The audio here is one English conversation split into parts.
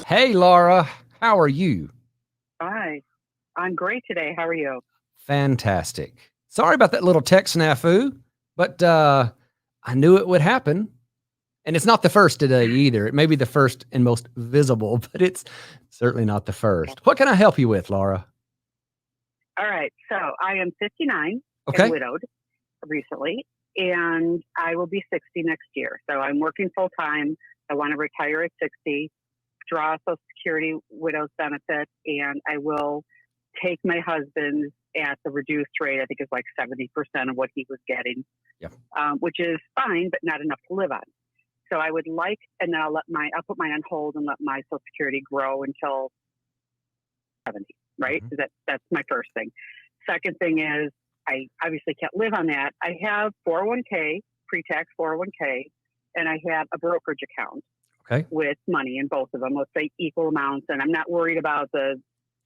Hey, Laura, how are you? Hi, I'm great today. How are you? Fantastic. Sorry about that little tech snafu, but I knew it would happen. And it's not the first today either. It may be the first and most visible, but it's certainly not the first. What can I help you with, Laura? All right. So I am 59 and Okay. widowed recently, and I will be 60 next year. So I'm working full time. I want to retire at 60, draw a Social Security widow's benefit, and I will take my husband's at the reduced rate. I think it's like 70% of what he was getting, Yeah. which is fine, but not enough to live on. So I would like, and then I'll put mine on hold and let my Social Security grow until 70, right? Mhm. That's my first thing. Second thing is I obviously can't live on that. I have 401k, pre-tax 401k, and I have a brokerage account Okay. with money in both of them. Let's say equal amounts, and I'm not worried about the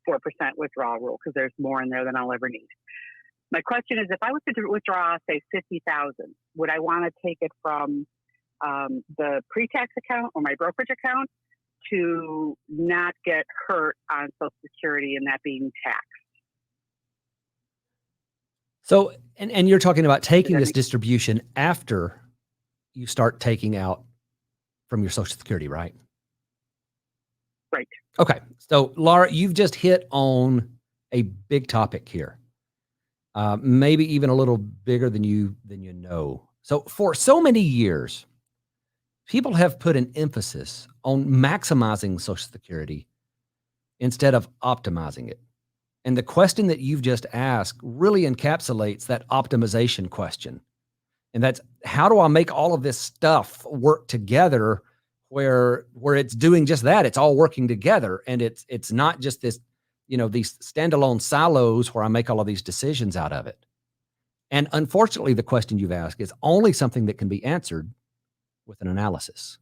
4% withdrawal rule because there's more in there than I'll ever need. My question is, if I was to withdraw, say 50,000, would I want to take it from the pre-tax account or my brokerage account to not get hurt on Social Security and that being taxed? So, and you're talking about Does taking that this make distribution after you start taking out from your Social Security, right? right? Okay. So, Laura, you've just hit on a big topic here. Maybe even a little bigger than you know. So for so many years, people have put an emphasis on maximizing Social Security instead of optimizing it. And the question that you've just asked really encapsulates that optimization question. And that's, how do I make all of this stuff work together where it's doing just that? It's all working together, and it's not just this, these standalone silos where I make all of these decisions out of it. And unfortunately, the question you've asked is only something that can be answered with an analysis.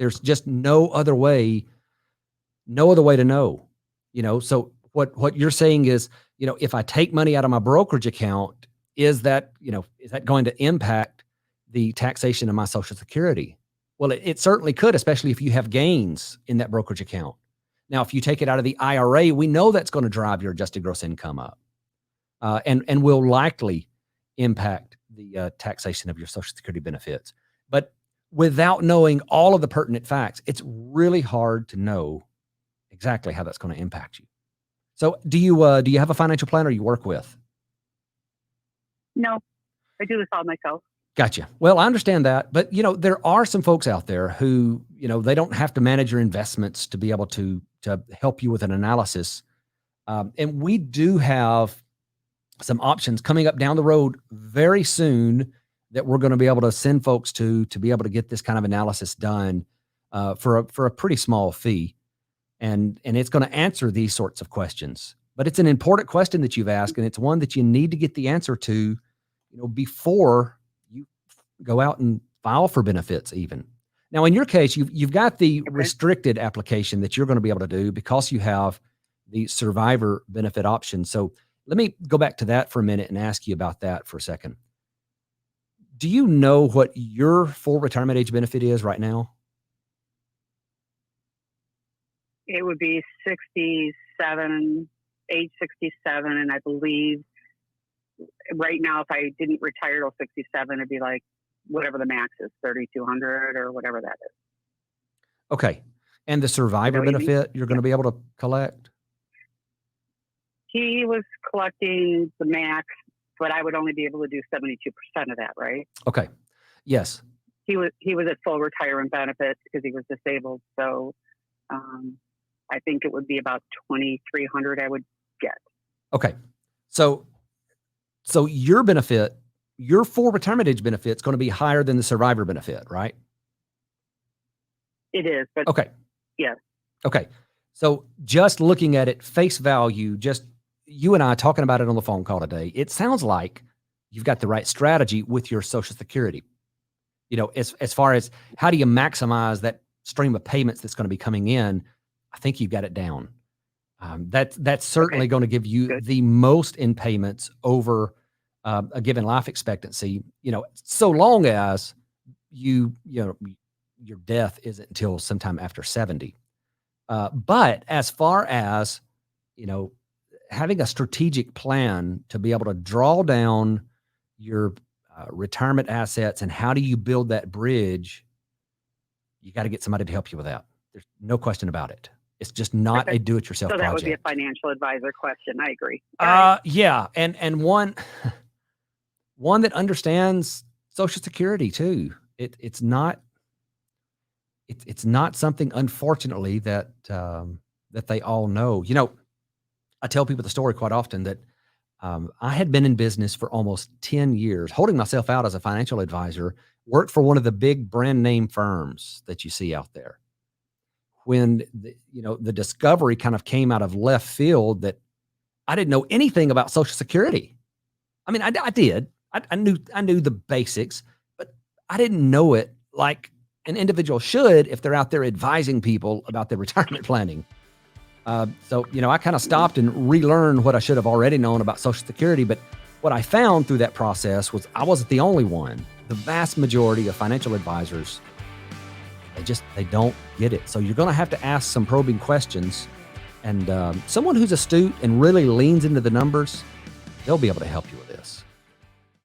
There's just no other way to know. So what you're saying is, if I take money out of my brokerage account, is that going to impact the taxation of my Social Security? Well, it certainly could, especially if you have gains in that brokerage account. Now, if you take it out of the IRA, we know that's going to drive your adjusted gross income up, and will likely impact the taxation of your Social Security benefits. But without knowing all of the pertinent facts, it's really hard to know exactly how that's going to impact you. So, do you have a financial planner you work with? No, I do this all myself. Gotcha. Well, I understand that, but there are some folks out there who they don't have to manage your investments to be able to help you with an analysis, and we do have some options coming up down the road very soon that we're going to be able to send folks to be able to get this kind of analysis done for a pretty small fee, and it's going to answer these sorts of questions. But it's an important question that you've asked, and it's one that you need to get the answer to, before you go out and file for benefits even. Now, in your case, you've got the Okay. restricted application that you're going to be able to do because you have the survivor benefit option. So let me go back to that for a minute and ask you about that for a second. Do you know what your full retirement age benefit is right now? It would be 67, age 67, and I believe right now, if I didn't retire till 67, it'd be like whatever the max is, 3,200 or whatever that is. Okay. And the Is that survivor what you mean? benefit you're going Yeah. to be able to collect? He was collecting the max, but I would only be able to do 72% of that, right? Okay. Yes. He was at full retirement benefits because he was disabled. So I think it would be about 2,300 I would get. Okay. So your benefit, your full retirement age benefit is going to be higher than the survivor benefit, right? It is, but Okay. yes. Okay. So just looking at it face value, just you and I talking about it on the phone call today, it sounds like you've got the right strategy with your Social Security. As far as how do you maximize that stream of payments that's going to be coming in, I think you've got it down. That's Okay, certainly going to give you good. the most in payments over a given life expectancy. So long as your death isn't until sometime after 70. But as far as, you know, having a strategic plan to be able to draw down your retirement assets and how do you build that bridge, you got to get somebody to help you with that. There's no question about it. It's just not Okay. a do-it-yourself So that project. would be a financial advisor question. I agree. Yeah, and one that understands Social Security too. It's not something, unfortunately, that that they all know. You know, I tell people the story quite often that I had been in business for almost 10 years, holding myself out as a financial advisor, worked for one of the big brand name firms that you see out there. When the discovery kind of came out of left field that I didn't know anything about Social Security. I mean, I did. I knew the basics, but I didn't know it like an individual should if they're out there advising people about their retirement planning. So, I kind of stopped and relearned what I should have already known about Social Security. But what I found through that process was I wasn't the only one. The vast majority of financial advisors, they don't get it. So you're going to have to ask some probing questions. And someone who's astute and really leans into the numbers, they'll be able to help you with this.